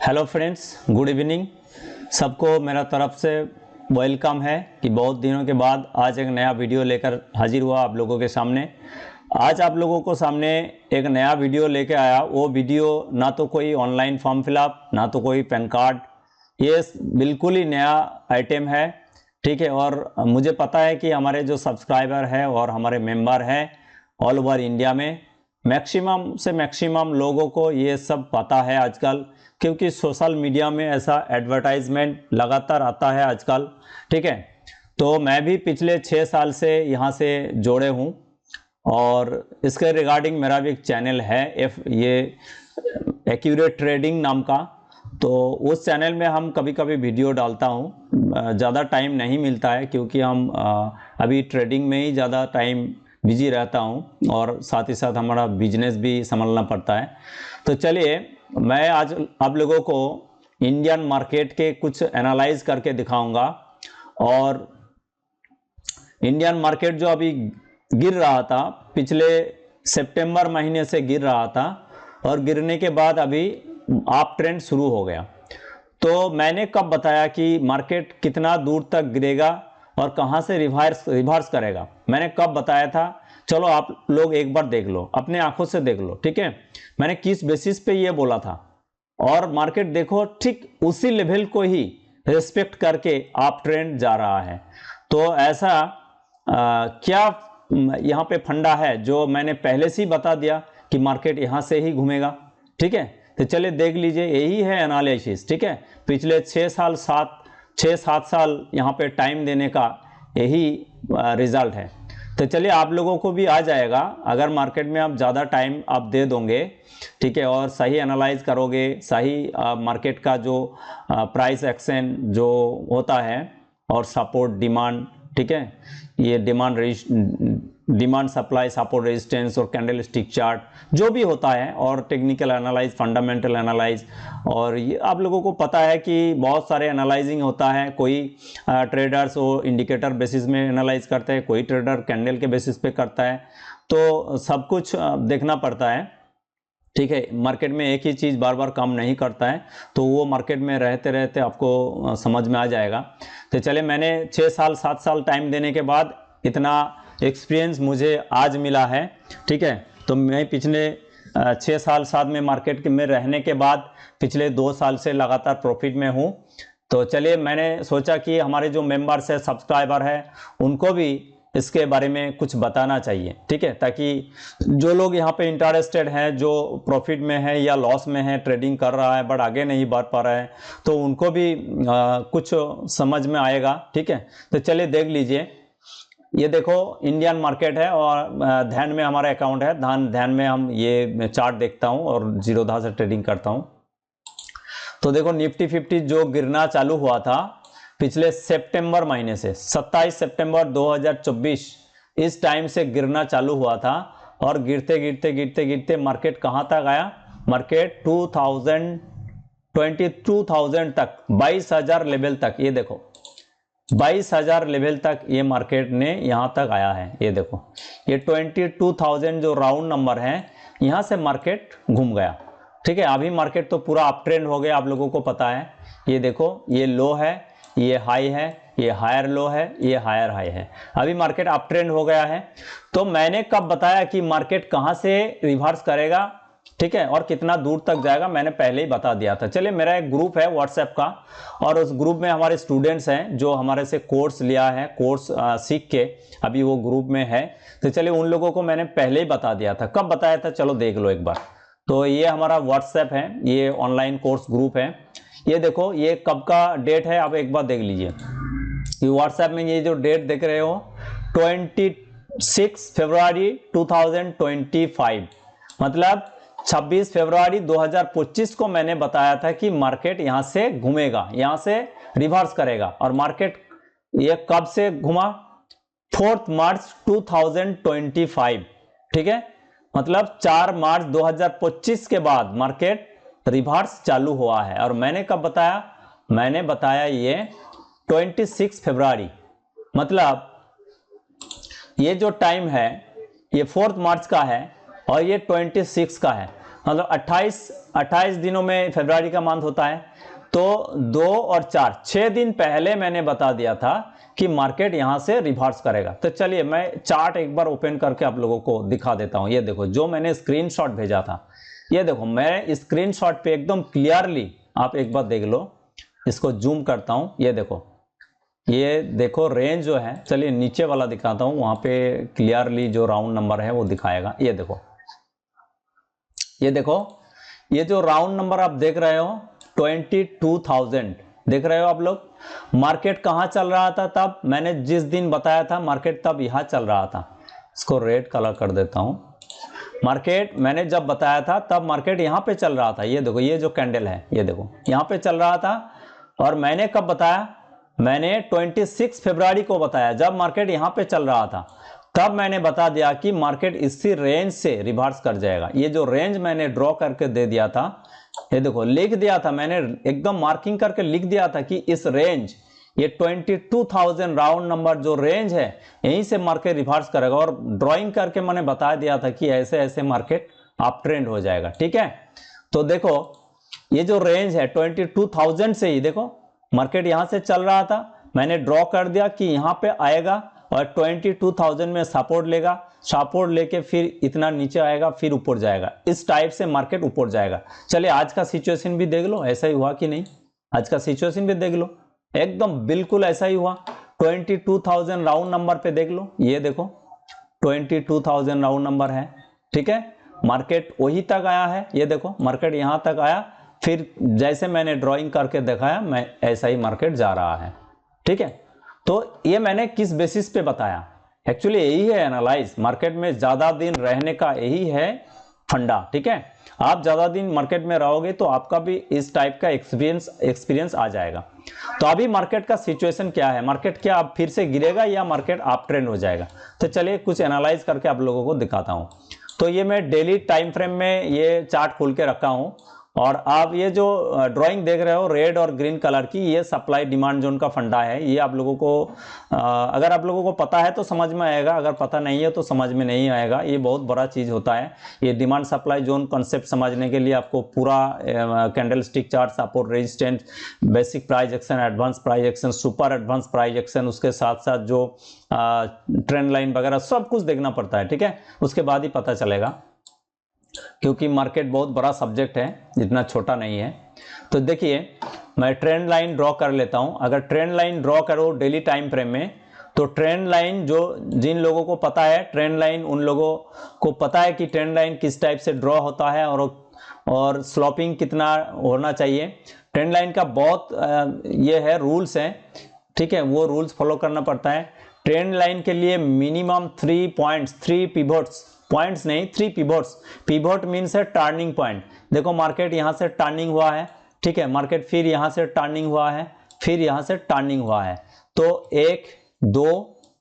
Hello friends, good evening. सबको मेरा तरफ से वेलकम है कि बहुत दिनों के बाद आज एक नया वीडियो लेकर हाजिर हुआ आप लोगों के सामने। आज आप लोगों को सामने एक नया वीडियो लेके आया। वो वीडियो ना तो कोई ऑनलाइन फॉर्म फिलअप, ना तो कोई पैन कार्ड, ये बिल्कुल ही नया आइटम है। ठीक है, और मुझे पता है कि हमारे जो सब्सक्राइबर है और हमारे मेंबर हैं ऑल ओवर इंडिया में मैक्सिमम से मैक्सिमम लोगों को ये सब पता है आजकल, क्योंकि सोशल मीडिया में ऐसा एडवर्टाइजमेंट लगातार आता है आजकल। ठीक है, तो मैं भी पिछले 6 साल से यहाँ से जोड़े हूँ और इसके रिगार्डिंग मेरा भी एक चैनल है ये एक्यूरेट ट्रेडिंग नाम का। तो उस चैनल में हम कभी कभी वीडियो डालता हूँ। ज़्यादा टाइम नहीं मिलता है क्योंकि हम अभी ट्रेडिंग में ही ज़्यादा टाइम बिजी रहता हूँ और साथ ही साथ हमारा बिजनेस भी संभालना पड़ता है। तो चलिए, मैं आज आप लोगों को इंडियन मार्केट के कुछ एनालाइज करके दिखाऊंगा। और इंडियन मार्केट जो अभी गिर रहा था, पिछले सितंबर महीने से गिर रहा था और गिरने के बाद अभी अप ट्रेंड शुरू हो गया। तो मैंने कब बताया कि मार्केट कितना दूर तक गिरेगा और कहां से रिवर्स करेगा, मैंने कब बताया था? चलो आप लोग एक बार देख लो, अपने आंखों से देख लो। ठीक है, मैंने किस बेसिस पे ये बोला था और मार्केट देखो ठीक उसी लेवल को ही रिस्पेक्ट करके आप ट्रेंड जा रहा है। तो ऐसा क्या यहाँ पे फंडा है जो मैंने पहले से ही बता दिया कि मार्केट यहाँ से ही घूमेगा। ठीक है, तो चलिए देख लीजिए, यही है एनालिसिस। ठीक है, पिछले 6-7 साल यहाँ पे टाइम देने का यही रिजल्ट है। तो चलिए आप लोगों को भी आ जाएगा अगर मार्केट में आप ज़्यादा टाइम आप दे दोगे। ठीक है, और सही एनालाइज करोगे, सही मार्केट का जो प्राइस एक्शन जो होता है और सपोर्ट डिमांड, ठीक है, ये डिमांड सप्लाई, सपोर्ट रेजिस्टेंस और कैंडल स्टिक चार्ट जो भी होता है, और टेक्निकल एनालाइज, फंडामेंटल एनालाइज। और ये आप लोगों को पता है कि बहुत सारे एनालाइजिंग होता है। कोई ट्रेडर्स वो इंडिकेटर बेसिस में एनालाइज करते हैं, कोई ट्रेडर कैंडल के बेसिस पे करता है। तो सब कुछ देखना पड़ता है। ठीक है, मार्केट में एक ही चीज़ बार बार काम नहीं करता है, तो वो मार्केट में रहते रहते आपको समझ में आ जाएगा। तो चले, मैंने 6-7 साल टाइम देने के बाद इतना एक्सपीरियंस मुझे आज मिला है। ठीक है, तो मैं पिछले 6 साल साथ में मार्केट में रहने के बाद पिछले 2 साल से लगातार प्रॉफिट में हूँ। तो चलिए, मैंने सोचा कि हमारे जो मेंबर्स है, सब्सक्राइबर है, उनको भी इसके बारे में कुछ बताना चाहिए। ठीक है, ताकि जो लोग यहाँ पे इंटरेस्टेड हैं, जो प्रॉफिट में है या लॉस में है, ट्रेडिंग कर रहा है बट आगे नहीं बढ़ पा रहा है, तो उनको भी कुछ समझ में आएगा। ठीक है, तो चलिए देख लीजिए, ये देखो इंडियन मार्केट है और ध्यान में हमारा अकाउंट है। ध्यान में हम ये चार्ट देखता हूँ और जीरोधा से ट्रेडिंग करता हूँ। तो देखो निफ्टी 50 जो गिरना चालू हुआ था पिछले सितंबर महीने से, 27 सितंबर 2024 इस टाइम से गिरना चालू हुआ था और गिरते गिरते गिरते गिरते मार्केट कहां तक आया? मार्केट 22,000 तक, 22,000 लेवल तक। ये देखो 22,000 लेवल तक ये मार्केट ने यहां तक आया है। ये देखो, ये 22,000 जो राउंड नंबर है, यहां से मार्केट घूम गया। ठीक है, अभी मार्केट तो पूरा अप ट्रेंड हो गया, आप लोगों को पता है। ये देखो, ये लो है, ये हाई है, ये हायर लो है, ये हायर हाई है। अभी मार्केट अप ट्रेंड हो गया है। तो मैंने कब बताया कि मार्केट कहां से रिवर्स करेगा, ठीक है, और कितना दूर तक जाएगा, मैंने पहले ही बता दिया था। चलिए, मेरा एक ग्रुप है व्हाट्सएप का और उस ग्रुप में हमारे स्टूडेंट्स हैं जो हमारे से कोर्स लिया है, कोर्स सीख के अभी वो ग्रुप में है। तो चलिए, उन लोगों को मैंने पहले ही बता दिया था। कब बताया था, चलो देख लो एक बार। तो ये हमारा व्हाट्सएप है, ये ऑनलाइन कोर्स ग्रुप है। ये देखो, ये कब का डेट है, आप एक बार देख लीजिए। ये व्हाट्सएप में ये जो डेट देख रहे हो 26 फरवरी 2025, मतलब 26 फरवरी 2025 को मैंने बताया था कि मार्केट यहां से घूमेगा, यहां से रिवर्स करेगा। और मार्केट ये कब से घुमा? 4 मार्च 2025। ठीक है, मतलब 4 मार्च 2025 के बाद मार्केट रिवर्स चालू हुआ है। और मैंने कब बताया? मैंने बताया ये 26 फरवरी, मतलब ये जो टाइम है ये 4 मार्च का है और ये 26 का है। मतलब 28 दिनों में फरवरी का मंथ होता है, तो 2 और 4 6 दिन पहले मैंने बता दिया था कि मार्केट यहां से रिवर्स करेगा। तो चलिए मैं चार्ट एक बार ओपन करके आप लोगों को दिखा देता हूं। ये देखो जो मैंने स्क्रीनशॉट भेजा था, ये देखो मैं स्क्रीनशॉट पे एकदम क्लियरली आप एक बार देख लो, इसको जूम करता हूं। ये देखो रेंज जो है, चलिए नीचे वाला दिखाता हूं, वहां पे क्लियरली जो राउंड नंबर है वो दिखाएगा। ये देखो ये जो राउंड नंबर आप देख रहे हो 22,000 देख रहे हो आप लोग। मार्केट कहां चल रहा था तब, मैंने जिस दिन बताया था मार्केट तब यहां चल रहा था। इसको रेड कलर कर देता हूं। मार्केट मैंने जब बताया था तब मार्केट यहां पे चल रहा था। ये देखो ये जो कैंडल है, ये देखो यहां पे चल रहा था। और मैंने कब बताया, मैंने 26 फरवरी को बताया, जब मार्केट यहां पे चल रहा था तब मैंने बता दिया कि मार्केट इसी रेंज से रिवर्स कर जाएगा। ये जो रेंज मैंने ड्रॉ करके दे दिया था, ये देखो लिख दिया था मैंने, एकदम मार्किंग करके लिख दिया था कि इस रेंज, ये 22,000 राउंड नंबर जो रेंज है यहीं से मार्केट रिवर्स करेगा। और ड्राइंग करके मैंने बता दिया था कि ऐसे ऐसे मार्केट अप ट्रेंड हो जाएगा। ठीक है, तो देखो ये जो रेंज है 22,000 से ही देखो मार्केट यहां से चल रहा था, मैंने ड्रॉ कर दिया कि यहां पे आएगा और 22,000 में सपोर्ट लेगा, सपोर्ट लेके फिर इतना नीचे आएगा, फिर ऊपर जाएगा। इस टाइप से मार्केट ऊपर जाएगा। चलिए आज का सिचुएशन भी देख लो ऐसा ही हुआ कि नहीं, आज का सिचुएशन भी देख लो, एकदम बिल्कुल ऐसा ही हुआ। 22,000 राउंड नंबर पे देख लो, ये देखो 22,000 राउंड नंबर है। ठीक है, मार्केट वही तक आया है, ये देखो मार्केट यहां तक आया, फिर जैसे मैंने ड्राइंग करके दिखाया मैं ऐसा ही मार्केट जा रहा है। ठीक है, तो ये मैंने किस बेसिस पे बताया, एक्चुअली यही है एनालाइज, मार्केट में ज्यादा दिन रहने का यही है फंडा। ठीक है, आप ज्यादा दिन मार्केट में रहोगे तो आपका भी इस टाइप का एक्सपीरियंस आ जाएगा। तो अभी मार्केट का सिचुएशन क्या है, मार्केट क्या अब फिर से गिरेगा या मार्केट अप ट्रेंड हो जाएगा, तो चलिए कुछ एनालाइज करके आप लोगों को दिखाता हूं। तो ये मैं डेली टाइम फ्रेम में ये चार्ट खोल के रखा हूं, और आप ये जो ड्राइंग देख रहे हो रेड और ग्रीन कलर की, ये सप्लाई डिमांड जोन का फंडा है। ये आप लोगों को अगर आप लोगों को पता है तो समझ में आएगा, अगर पता नहीं है तो समझ में नहीं आएगा। ये बहुत बड़ा चीज होता है। ये डिमांड सप्लाई जोन कॉन्सेप्ट समझने के लिए आपको पूरा candle stick chart, support, resistance, basic price action, advance price action, super advance price action, उसके साथ साथ जो ट्रेंड लाइन वगैरह सब कुछ देखना पड़ता है। ठीक है, उसके बाद ही पता चलेगा, क्योंकि मार्केट बहुत बड़ा सब्जेक्ट है, इतना छोटा नहीं है। तो देखिए मैं ट्रेंड लाइन ड्रॉ कर लेता हूं। अगर ट्रेंड लाइन ड्रॉ करो डेली टाइम फ्रेम में, तो ट्रेंड लाइन जो जिन लोगों को पता है, ट्रेंड लाइन उन लोगों को पता है कि ट्रेंड लाइन किस टाइप से ड्रॉ होता है और स्लोपिंग कितना होना चाहिए। ट्रेंड लाइन का बहुत ये है रूल्स हैं। ठीक है, वो रूल्स फॉलो करना पड़ता है। ट्रेंड लाइन के लिए मिनिमम 3 पॉइंट्स, 3 पिवोट्स, पॉइंट्स नहीं 3 पिवोट्स। पिवोट मीन्स है टर्निंग पॉइंट। देखो मार्केट यहां से टर्निंग हुआ है, ठीक है, मार्केट फिर यहां से टर्निंग हुआ है, फिर यहां से टर्निंग हुआ है, तो 1, 2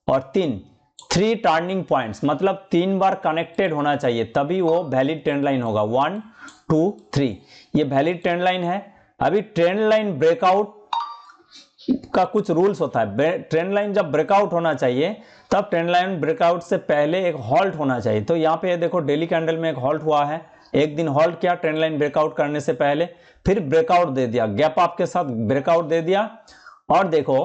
और 3 टर्निंग पॉइंट्स, मतलब 3 बार कनेक्टेड होना चाहिए, तभी वो वैलिड ट्रेंड लाइन होगा। 1, 2, 3 ये वैलिड ट्रेंड लाइन है। अभी ट्रेंड लाइन ब्रेकआउट का कुछ रूल्स होता है। ट्रेंड लाइन जब ब्रेकआउट होना चाहिए, तब ट्रेंड लाइन ब्रेकआउट से पहले एक हॉल्ट होना चाहिए। तो यहाँ पे देखो डेली कैंडल में एक हॉल्ट हुआ है, एक दिन हॉल्ट किया ट्रेंड लाइन ब्रेकआउट करने से पहले, फिर ब्रेकआउट दे दिया, गैप अप के साथ ब्रेकआउट दे दिया। और देखो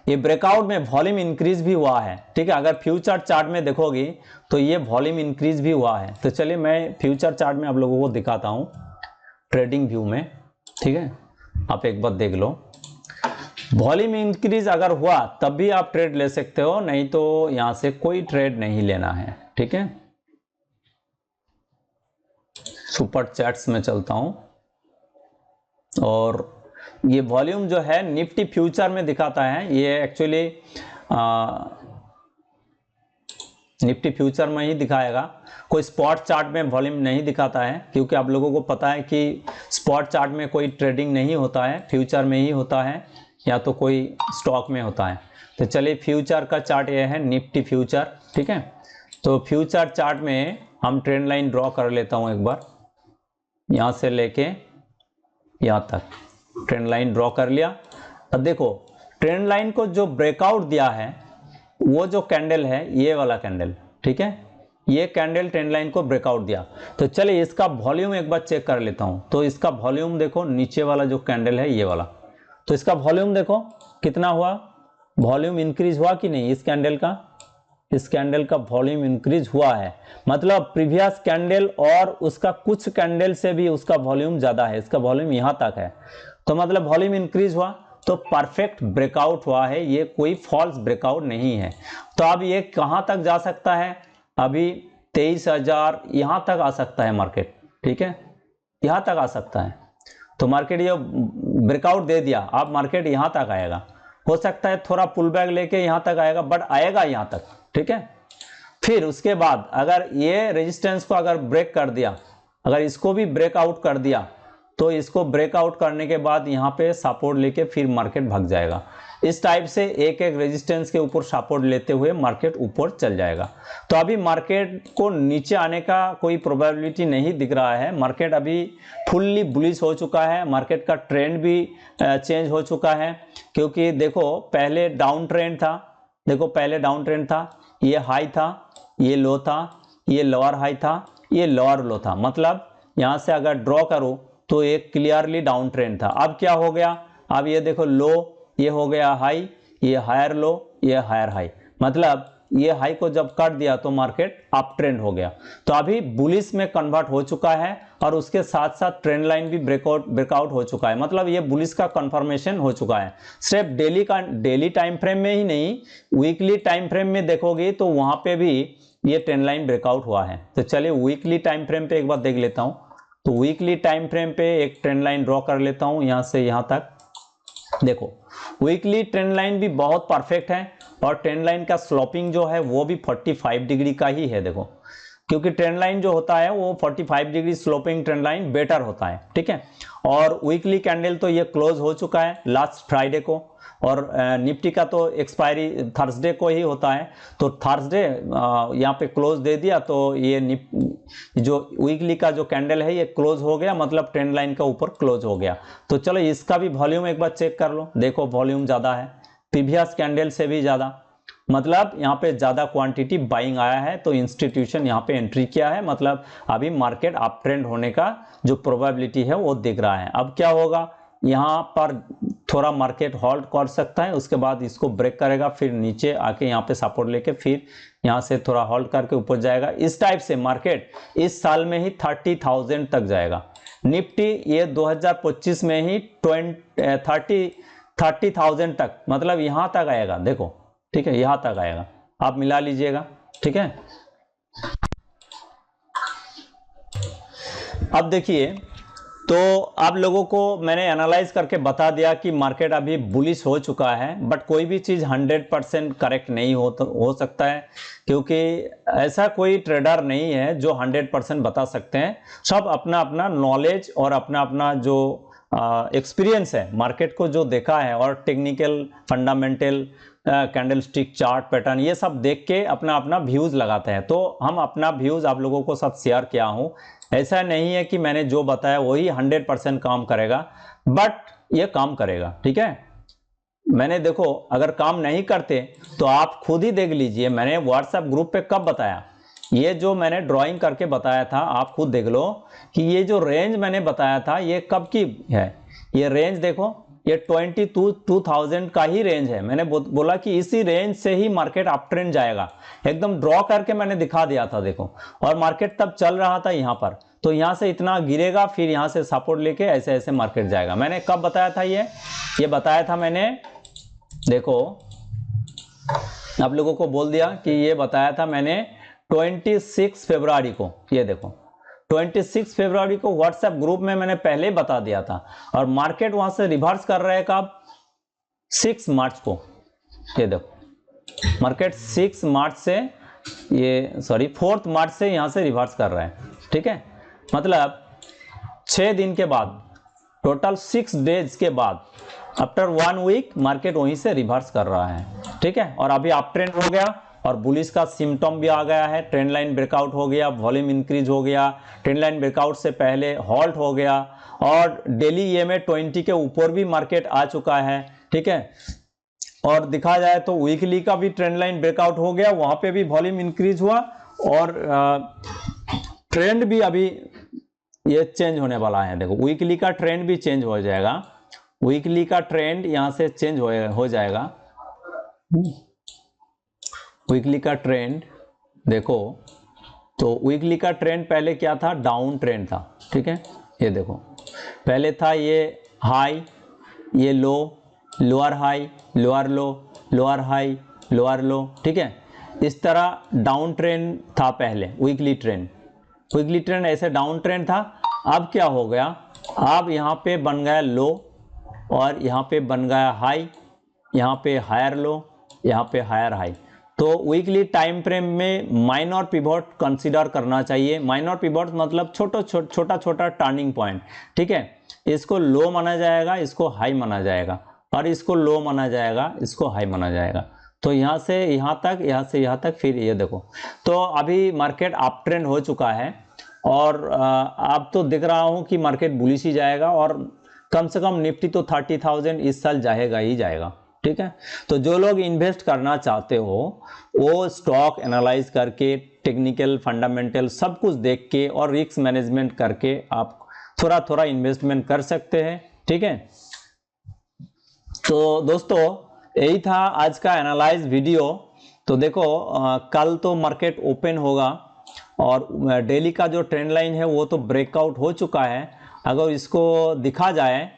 ये ब्रेकआउट में वॉल्यूम इंक्रीज भी हुआ है। ठीक है, अगर फ्यूचर चार्ट में देखोगी तो ये वॉल्यूम इंक्रीज भी हुआ है। तो चलिए मैं फ्यूचर चार्ट में आप लोगों को दिखाता हूं, ट्रेडिंग व्यू में। ठीक है, आप एक बार देख लो, वॉल्यूम इंक्रीज अगर हुआ तब भी आप ट्रेड ले सकते हो, नहीं तो यहां से कोई ट्रेड नहीं लेना है। ठीक है, सुपर चैट्स में चलता हूं, और ये वॉल्यूम जो है निफ्टी फ्यूचर में दिखाता है। ये एक्चुअली निफ्टी फ्यूचर में ही दिखाएगा, कोई स्पॉट चार्ट में वॉल्यूम नहीं दिखाता है, क्योंकि आप लोगों को पता है कि स्पॉट चार्ट में कोई ट्रेडिंग नहीं होता है, फ्यूचर में ही होता है, या तो कोई स्टॉक में होता है। तो चलिए फ्यूचर का चार्ट ये है निफ्टी फ्यूचर। ठीक है, तो फ्यूचर चार्ट में हम ट्रेंड लाइन ड्रॉ कर लेता हूं एक बार, यहां से लेके यहां तक ट्रेंड लाइन ड्रॉ कर लिया। अब देखो ट्रेंड लाइन को जो ब्रेकआउट दिया है, वो जो कैंडल है ये वाला कैंडल, ठीक है, ये कैंडल ट्रेंड लाइन को ब्रेकआउट दिया। तो चलिए इसका वॉल्यूम एक बार चेक कर लेता हूं। तो इसका वॉल्यूम देखो, नीचे वाला जो कैंडल है ये वाला, तो इसका वॉल्यूम देखो कितना हुआ, वॉल्यूम इंक्रीज हुआ कि नहीं इस कैंडल का, इस कैंडल का वॉल्यूम इंक्रीज हुआ है। मतलब प्रीवियस कैंडल और उसका कुछ कैंडल से भी उसका वॉल्यूम ज्यादा है, इसका वॉल्यूम यहां तक है, तो मतलब वॉल्यूम इंक्रीज हुआ, तो परफेक्ट ब्रेकआउट हुआ है, ये कोई फॉल्स ब्रेकआउट नहीं है। तो अब ये कहां तक जा सकता है, अभी 23,000 यहां तक आ सकता है मार्केट, ठीक है, यहां तक आ सकता है। तो मार्केट ये ब्रेकआउट दे दिया, अब मार्केट यहां तक आएगा, हो सकता है थोड़ा पुल बैक लेके यहां तक आएगा, बट आएगा यहां तक, ठीक है। फिर उसके बाद अगर ये रेजिस्टेंस को अगर ब्रेक कर दिया, अगर इसको भी ब्रेकआउट कर दिया, तो इसको ब्रेकआउट करने के बाद यहाँ पे सपोर्ट लेके फिर मार्केट भाग जाएगा। इस टाइप से एक एक रेजिस्टेंस के ऊपर सपोर्ट लेते हुए मार्केट ऊपर चल जाएगा। तो अभी मार्केट को नीचे आने का कोई प्रोबेबिलिटी नहीं दिख रहा है, मार्केट अभी फुल्ली बुलिश हो चुका है, मार्केट का ट्रेंड भी चेंज हो चुका है। क्योंकि देखो पहले डाउन ट्रेंड था, देखो पहले डाउन ट्रेंड था, ये हाई था, ये लो था, ये लोअर हाई था, ये लोअर लो था, मतलब यहाँ से अगर ड्रॉ करो तो एक क्लियरली डाउन ट्रेंड था। अब क्या हो गया, अब ये देखो लो, ये हो गया हाई, ये हायर लो, ये हायर हाई, मतलब ये हाई को जब काट दिया तो मार्केट अप ट्रेंड हो गया। तो अभी बुलिश में कन्वर्ट हो चुका है और उसके साथ साथ ट्रेंड लाइन भी ब्रेकआउट हो चुका है, मतलब ये बुलिश का कंफर्मेशन हो चुका है। सिर्फ डेली टाइम फ्रेम में ही नहीं, वीकली टाइम फ्रेम में देखोगे तो वहां पे भी ये ट्रेंड लाइन ब्रेकआउट हुआ है। तो चलिए वीकली टाइम फ्रेम पे एक बार देख लेता हूं। तो वीकली टाइम फ्रेम पे एक ट्रेंड लाइन ड्रॉ कर लेता हूं, यहां से यहां तक। देखो वीकली ट्रेंड लाइन भी बहुत परफेक्ट है और ट्रेंड लाइन का स्लोपिंग जो है वो भी 45 डिग्री का ही है। देखो क्योंकि ट्रेंड लाइन जो होता है वो 45 degree sloping trend line better होता है, ठीक है। और वीकली कैंडल तो ये क्लोज हो चुका है लास्ट फ्राइडे को, और निफ्टी का तो एक्सपायरी थर्सडे को ही होता है। तो थर्सडे यहाँ पे क्लोज दे दिया, तो ये जो वीकली का जो कैंडल है ये क्लोज हो गया, मतलब ट्रेंड लाइन का ऊपर क्लोज हो गया। तो चलो इसका भी वॉल्यूम एक बार चेक कर लो, देखो वॉल्यूम ज्यादा है प्रीवियस कैंडल से भी ज्यादा, मतलब यहाँ पे ज्यादा क्वांटिटी बाइंग आया है, तो इंस्टीट्यूशन यहाँ पे एंट्री किया है, मतलब अभी मार्केट अप ट्रेंड होने का जो प्रोबेबिलिटी है वो दिख रहा है। अब क्या होगा, यहाँ पर थोड़ा मार्केट होल्ड कर सकता है, उसके बाद इसको ब्रेक करेगा, फिर नीचे आके यहाँ पे सपोर्ट लेके फिर यहाँ से थोड़ा होल्ड करके ऊपर जाएगा। इस टाइप से मार्केट इस साल में ही 30,000 तक जाएगा। निफ्टी ये 2025 में ही 30,000 तक, मतलब यहाँ तक आएगा, देखो ठीक है, यहाँ तक आएगा, आप मिला लीजिएगा, ठीक है। अब देखिए, तो आप लोगों को मैंने एनालाइज करके बता दिया कि मार्केट अभी बुलिश हो चुका है, बट कोई भी चीज़ 100% करेक्ट नहीं हो सकता है, क्योंकि ऐसा कोई ट्रेडर नहीं है जो 100% बता सकते हैं। सब अपना अपना नॉलेज और अपना अपना जो एक्सपीरियंस है, मार्केट को जो देखा है, और technical fundamental candlestick chart pattern ये सब देख के अपना अपना व्यूज़ लगाते हैं। तो हम अपना व्यूज़ आप लोगों को साथ शेयर किया हूँ। ऐसा नहीं है कि मैंने जो बताया वही 100% काम करेगा, बट ये काम करेगा, ठीक है। मैंने देखो अगर काम नहीं करते तो आप खुद ही देख लीजिए, मैंने व्हाट्सएप ग्रुप पे कब बताया, ये जो मैंने ड्राइंग करके बताया था, आप खुद देख लो कि ये जो रेंज मैंने बताया था ये कब की है। ये रेंज देखो, ये 22,000 का ही रेंज है। मैंने बोला कि इसी रेंज से ही मार्केट अप ट्रेंड जाएगा, एकदम ड्रॉ करके मैंने दिखा दिया था, देखो। और मार्केट तब चल रहा था यहाँ पर, तो यहाँ से इतना गिरेगा, फिर यहाँ से सपोर्ट लेके ऐसे ऐसे मार्केट जाएगा। मैंने कब बताया था ये बताया था मैंने, देखो आप लोगों को बोल दिया कि ये बताया था मैंने 26 फरवरी को। ये देखो 26 फरवरी को व्हाट्सएप ग्रुप में मैंने पहले ही बता दिया था, और मार्केट वहां से रिवर्स कर रहा है कब, 6 मार्च को। ये देखो मार्केट 6 मार्च से, ये सॉरी 4 मार्च से यहां से रिवर्स कर रहा है, ठीक है। मतलब 6 दिन के बाद, टोटल 6 डेज के बाद, आफ्टर 1 वीक मार्केट वहीं से रिवर्स कर रहा है, ठीक है। और अभी अप ट्रेंड हो गया और बुलिश का सिम्टम भी आ गया है, ट्रेंड लाइन ब्रेकआउट हो गया, वॉल्यूम इंक्रीज हो गया, ट्रेंड लाइन ब्रेकआउट से पहले हॉल्ट हो गया, और डेली ईएमए 20 के ऊपर भी मार्केट आ चुका है, ठीक है। और दिखा जाए तो वीकली का भी ट्रेंड लाइन ब्रेकआउट हो गया, वहां पे भी वॉल्यूम इंक्रीज हुआ, और ट्रेंड भी अभी ये चेंज होने वाला है। देखो वीकली का ट्रेंड भी चेंज हो जाएगा, वीकली का ट्रेंड यहां से चेंज हो जाएगा। वीकली का ट्रेंड देखो, तो वीकली का ट्रेंड पहले क्या था, डाउन ट्रेंड था, ठीक है। ये देखो पहले था ये हाई, ये low, lower high, lower low, lower high, lower low, ठीक है। इस तरह डाउन ट्रेंड था पहले, वीकली ट्रेंड, वीकली ट्रेंड ऐसे डाउन ट्रेंड था। अब क्या हो गया, अब यहाँ पे बन गया लो और यहाँ पे बन गया हाई, यहाँ पे हायर लो, यहाँ पे हायर हाई। तो वीकली टाइम फ्रेम में माइनर पिवोट कंसीडर करना चाहिए। माइनर पिवोट मतलब छोटा छोटा टर्निंग पॉइंट, ठीक है। इसको लो माना जाएगा, इसको हाई माना जाएगा, और इसको लो माना जाएगा, इसको हाई माना जाएगा। तो यहाँ से यहाँ तक, यहाँ से यहाँ तक, फिर ये देखो। तो अभी मार्केट अप ट्रेंड हो चुका है और अब तो दिख रहा हूँ कि मार्केट बुलिश ही जाएगा, और कम से कम निफ्टी तो 30,000 इस साल जाएगा ही जाएगा, ठीक है। तो जो लोग इन्वेस्ट करना चाहते हो वो स्टॉक एनालाइज करके, टेक्निकल फंडामेंटल सब कुछ देख के और रिस्क मैनेजमेंट करके आप थोड़ा थोड़ा इन्वेस्टमेंट कर सकते हैं, ठीक है। तो दोस्तों यही था आज का एनालाइज वीडियो। तो देखो कल तो मार्केट ओपन होगा और डेली का जो ट्रेंड लाइन है वो तो ब्रेकआउट हो चुका है। अगर इसको दिखा जाए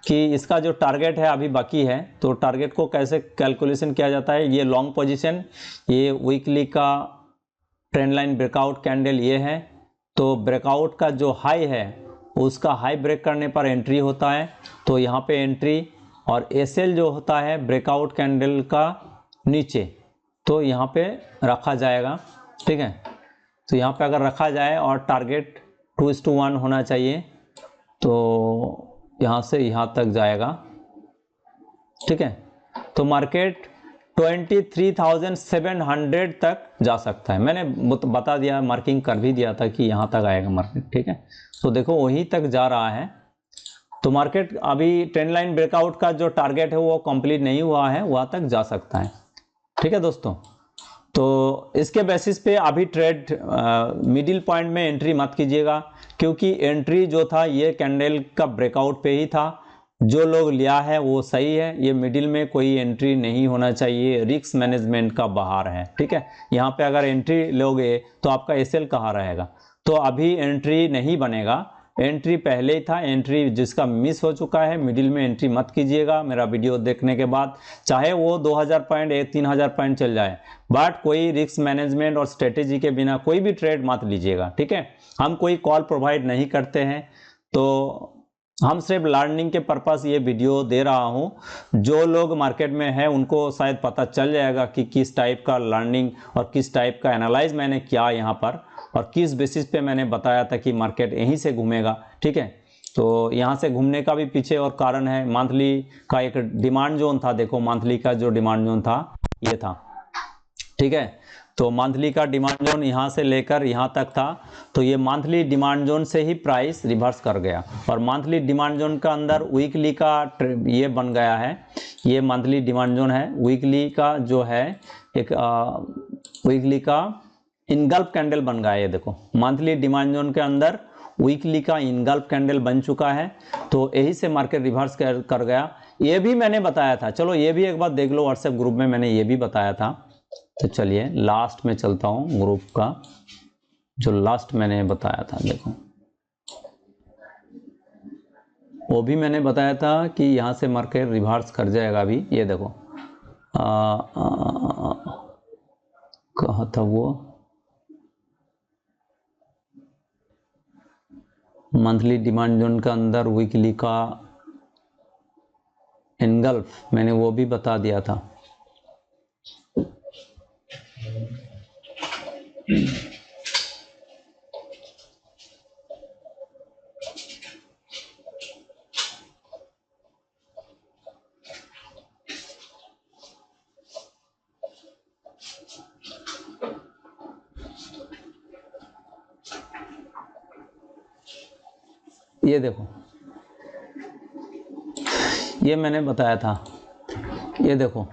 कि इसका जो टारगेट है अभी बाकी है, तो टारगेट को कैसे कैलकुलेशन किया जाता है, ये लॉन्ग पोजीशन, ये वीकली का ट्रेंड लाइन ब्रेकआउट कैंडल ये है। तो ब्रेकआउट का जो हाई है उसका हाई ब्रेक करने पर एंट्री होता है, तो यहाँ पे एंट्री, और एसएल जो होता है ब्रेकआउट कैंडल का नीचे, तो यहाँ पे रखा जाएगा, ठीक है। तो यहाँ पे अगर रखा जाए और टारगेट 2:1 होना चाहिए, तो यहाँ से यहाँ तक जाएगा, ठीक है। तो मार्केट 23,700 तक जा सकता है। मैंने बता दिया, मार्किंग कर भी दिया था कि यहाँ तक आएगा मार्केट, ठीक है। तो देखो वहीं तक जा रहा है। तो मार्केट अभी ट्रेंड लाइन ब्रेकआउट का जो टारगेट है वो कंप्लीट नहीं हुआ है, वहाँ तक जा सकता है, ठीक है दोस्तों। तो इसके बेसिस पे अभी ट्रेड मिडिल पॉइंट में एंट्री मत कीजिएगा, क्योंकि एंट्री जो था ये कैंडल का ब्रेकआउट पे ही था। जो लोग लिया है वो सही है, ये मिडिल में कोई एंट्री नहीं होना चाहिए, रिस्क मैनेजमेंट का बाहर है, ठीक है। यहाँ पे अगर एंट्री लोगे तो आपका एसएल कहाँ रहेगा। तो अभी एंट्री नहीं बनेगा, एंट्री पहले ही था, एंट्री जिसका मिस हो चुका है मिडिल में एंट्री मत कीजिएगा मेरा वीडियो देखने के बाद, चाहे वो 2000 पॉइंट 3000 पॉइंट चल जाए, बट कोई रिस्क मैनेजमेंट और स्ट्रेटेजी के बिना कोई भी ट्रेड मत लीजिएगा, ठीक है। हम कोई कॉल प्रोवाइड नहीं करते हैं, तो हम सिर्फ लर्निंग के पर्पस ये वीडियो दे रहा हूँ। जो लोग मार्केट में है उनको शायद पता चल जाएगा कि किस टाइप का लर्निंग और किस टाइप का एनालाइज मैंने किया यहाँ पर, और किस बेसिस पे मैंने बताया था कि मार्केट यहीं से घूमेगा, ठीक है। तो यहाँ से घूमने का भी पीछे और कारण है, मंथली का एक डिमांड जोन था। देखो मंथली का जो डिमांड जोन था ये था, ठीक है। तो मंथली का डिमांड जोन यहाँ से लेकर यहाँ तक था, तो ये मंथली डिमांड जोन से ही प्राइस रिवर्स कर गया, और मंथली डिमांड जोन का अंदर वीकली का ये बन गया है, ये मंथली डिमांड जोन है। वीकली का जो है एक वीकली का इनगल्फ कैंडल बन गया है, ये देखो मंथली डिमांड जोन के अंदर वीकली का इनगल्फ कैंडल बन चुका है। तो यही से मार्केट रिवर्स कर गया, ये भी मैंने बताया था। चलो ये भी एक बार देख लो, व्हाट्सएप ग्रुप में मैंने ये भी बताया था। तो चलिए लास्ट में चलता हूँ, ग्रुप का जो लास्ट मैंने बताया था, देखो वो भी मैंने बताया था कि यहाँ से मार्केट रिवर्स कर जाएगा अभी। ये देखो कहाँ था वो, मंथली डिमांड जोन का अंदर वीकली का एनगल्फ, मैंने वो भी बता दिया था। ये देखो ये मैंने बताया था, ये देखो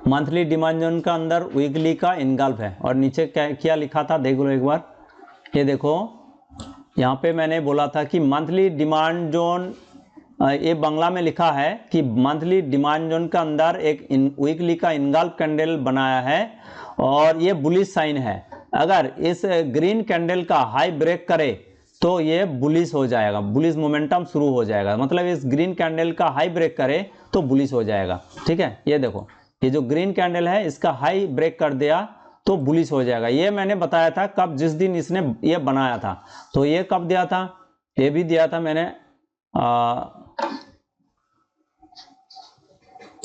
मंथली डिमांड जोन का अंदर वीकली का इनगल्फ है। और नीचे क्या लिखा था देख लो एक बार, ये देखो यहाँ पे मैंने बोला था कि मंथली डिमांड जोन, ये बंगला में लिखा है कि मंथली डिमांड जोन का अंदर एक वीकली का इनगल्फ कैंडल बनाया है और ये बुलिश साइन है। अगर इस ग्रीन कैंडल का हाई ब्रेक करे तो ये बुलिश हो जाएगा, बुलिश मोमेंटम शुरू हो जाएगा। मतलब इस ग्रीन कैंडल का हाई ब्रेक करे तो बुलिश हो जाएगा। ठीक है, ये देखो ये जो ग्रीन कैंडल है इसका हाई ब्रेक कर दिया तो बुलिश हो जाएगा। ये मैंने बताया था कब, जिस दिन इसने ये बनाया था। तो ये कब दिया था, ये भी दिया था मैंने,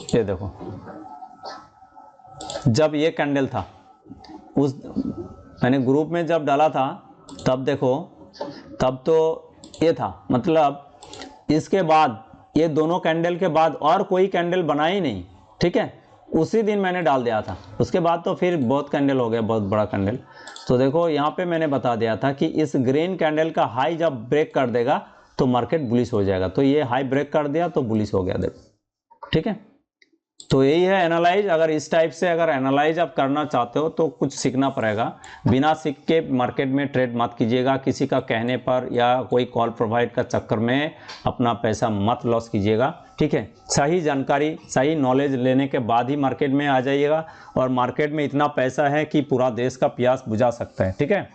ये देखो जब ये कैंडल था, उस मैंने ग्रुप में जब डाला था तब देखो, तब तो ये था, मतलब इसके बाद ये दोनों कैंडल के बाद और कोई कैंडल बना ही नहीं। ठीक है, उसी दिन मैंने डाल दिया था, उसके बाद तो फिर बहुत कैंडल हो गया, बहुत बड़ा कैंडल। तो देखो यहाँ पे मैंने बता दिया था कि इस ग्रीन कैंडल का हाई जब ब्रेक कर देगा तो मार्केट बुलिश हो जाएगा। तो ये हाई ब्रेक कर दिया तो बुलिश हो गया, देखो। ठीक है, तो यही है एनालाइज। अगर इस टाइप से अगर एनालाइज आप करना चाहते हो तो कुछ सीखना पड़ेगा। बिना सीख के मार्केट में ट्रेड मत कीजिएगा, किसी का कहने पर या कोई कॉल प्रोवाइड का चक्कर में अपना पैसा मत लॉस कीजिएगा। ठीक है, सही जानकारी, सही नॉलेज लेने के बाद ही मार्केट में आ जाइएगा। और मार्केट में इतना पैसा है कि पूरा देश का प्यास बुझा सकता है। ठीक है,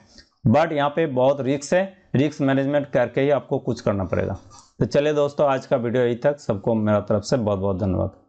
बट यहाँ पे बहुत रिस्क है, रिस्क मैनेजमेंट करके ही आपको कुछ करना पड़ेगा। तो चलिए दोस्तों, आज का वीडियो यही तक। सबको मेरा तरफ से बहुत बहुत धन्यवाद।